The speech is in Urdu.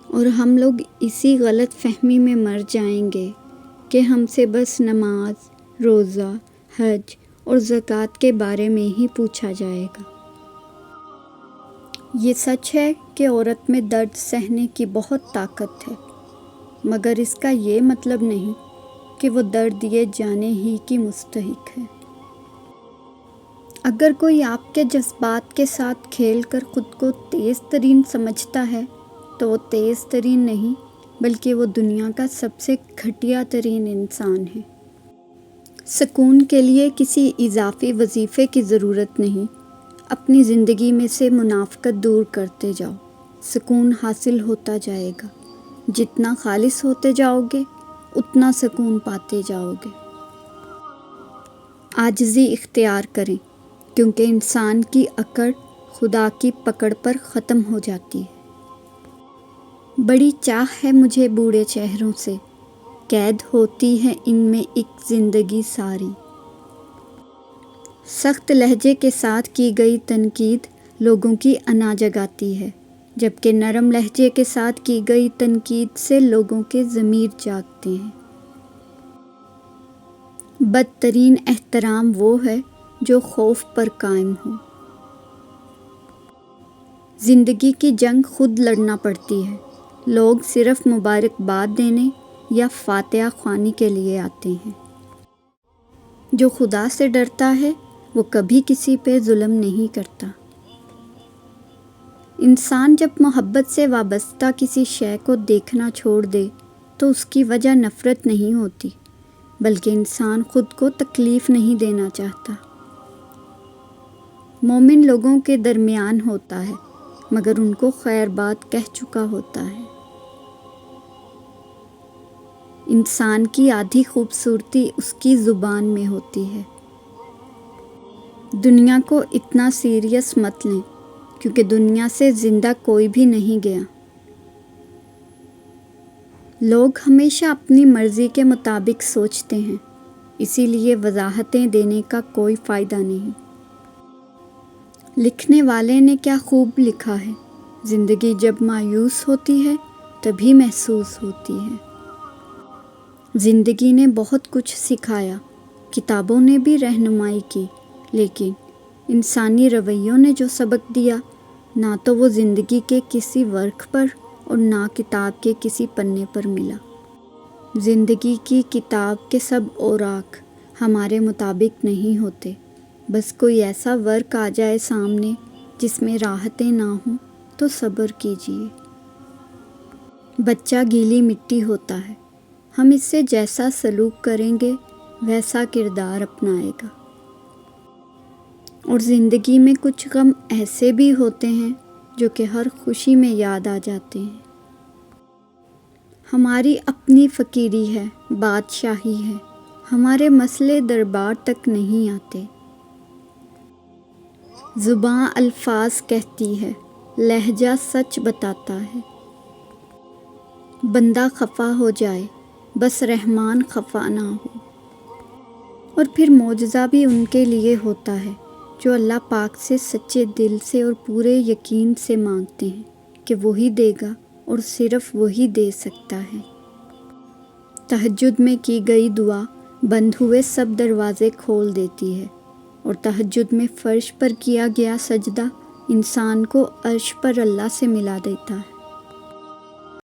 اور ہم لوگ اسی غلط فہمی میں مر جائیں گے کہ ہم سے بس نماز، روزہ، حج اور زکوٰۃ کے بارے میں ہی پوچھا جائے گا۔ یہ سچ ہے کہ عورت میں درد سہنے کی بہت طاقت ہے، مگر اس کا یہ مطلب نہیں کہ وہ درد دیے جانے ہی کی مستحق ہے۔ اگر کوئی آپ کے جذبات کے ساتھ کھیل کر خود کو تیز ترین سمجھتا ہے تو وہ تیز ترین نہیں بلکہ وہ دنیا کا سب سے گھٹیا ترین انسان ہے۔ سکون کے لیے کسی اضافی وظیفے کی ضرورت نہیں، اپنی زندگی میں سے منافقت دور کرتے جاؤ، سکون حاصل ہوتا جائے گا۔ جتنا خالص ہوتے جاؤ گے اتنا سکون پاتے جاؤ گے۔ عاجزی اختیار کریں، کیونکہ انسان کی اکڑ خدا کی پکڑ پر ختم ہو جاتی ہے۔ بڑی چاہ ہے مجھے بوڑھے چہروں سے، قید ہوتی ہے ان میں ایک زندگی ساری۔ سخت لہجے کے ساتھ کی گئی تنقید لوگوں کی انا جگاتی ہے، جبکہ نرم لہجے کے ساتھ کی گئی تنقید سے لوگوں کے ضمیر جاگتے ہیں۔ بدترین احترام وہ ہے جو خوف پر قائم ہو۔ زندگی کی جنگ خود لڑنا پڑتی ہے، لوگ صرف مبارکباد دینے یا فاتحہ خوانی کے لیے آتے ہیں۔ جو خدا سے ڈرتا ہے وہ کبھی کسی پہ ظلم نہیں کرتا۔ انسان جب محبت سے وابستہ کسی شے کو دیکھنا چھوڑ دے تو اس کی وجہ نفرت نہیں ہوتی، بلکہ انسان خود کو تکلیف نہیں دینا چاہتا۔ مومن لوگوں کے درمیان ہوتا ہے مگر ان کو خیر بات کہہ چکا ہوتا ہے۔ انسان کی آدھی خوبصورتی اس کی زبان میں ہوتی ہے۔ دنیا کو اتنا سیریس مت لیں، کیونکہ دنیا سے زندہ کوئی بھی نہیں گیا۔ لوگ ہمیشہ اپنی مرضی کے مطابق سوچتے ہیں، اسی لیے وضاحتیں دینے کا کوئی فائدہ نہیں۔ لکھنے والے نے کیا خوب لکھا ہے، زندگی جب مایوس ہوتی ہے تبھی محسوس ہوتی ہے۔ زندگی نے بہت کچھ سکھایا، کتابوں نے بھی رہنمائی کی، لیکن انسانی رویوں نے جو سبق دیا، نہ تو وہ زندگی کے کسی ورق پر اور نہ کتاب کے کسی پنے پر ملا۔ زندگی کی کتاب کے سب اوراق ہمارے مطابق نہیں ہوتے، بس کوئی ایسا ورق آ جائے سامنے جس میں راحتیں نہ ہوں تو صبر کیجیے۔ بچہ گیلی مٹی ہوتا ہے، ہم اس سے جیسا سلوک کریں گے ویسا کردار اپنائے گا۔ اور زندگی میں کچھ غم ایسے بھی ہوتے ہیں جو کہ ہر خوشی میں یاد آ جاتے ہیں۔ ہماری اپنی فقیری ہے، بادشاہی ہے، ہمارے مسئلے دربار تک نہیں آتے۔ زباں الفاظ کہتی ہے، لہجہ سچ بتاتا ہے۔ بندہ خفا ہو جائے، بس رحمان خفا نہ ہو۔ اور پھر معجزہ بھی ان کے لیے ہوتا ہے جو اللہ پاک سے سچے دل سے اور پورے یقین سے مانگتے ہیں کہ وہی دے گا اور صرف وہی دے سکتا ہے۔ تہجد میں کی گئی دعا بند ہوئے سب دروازے کھول دیتی ہے، اور تہجد میں فرش پر کیا گیا سجدہ انسان کو عرش پر اللہ سے ملا دیتا ہے۔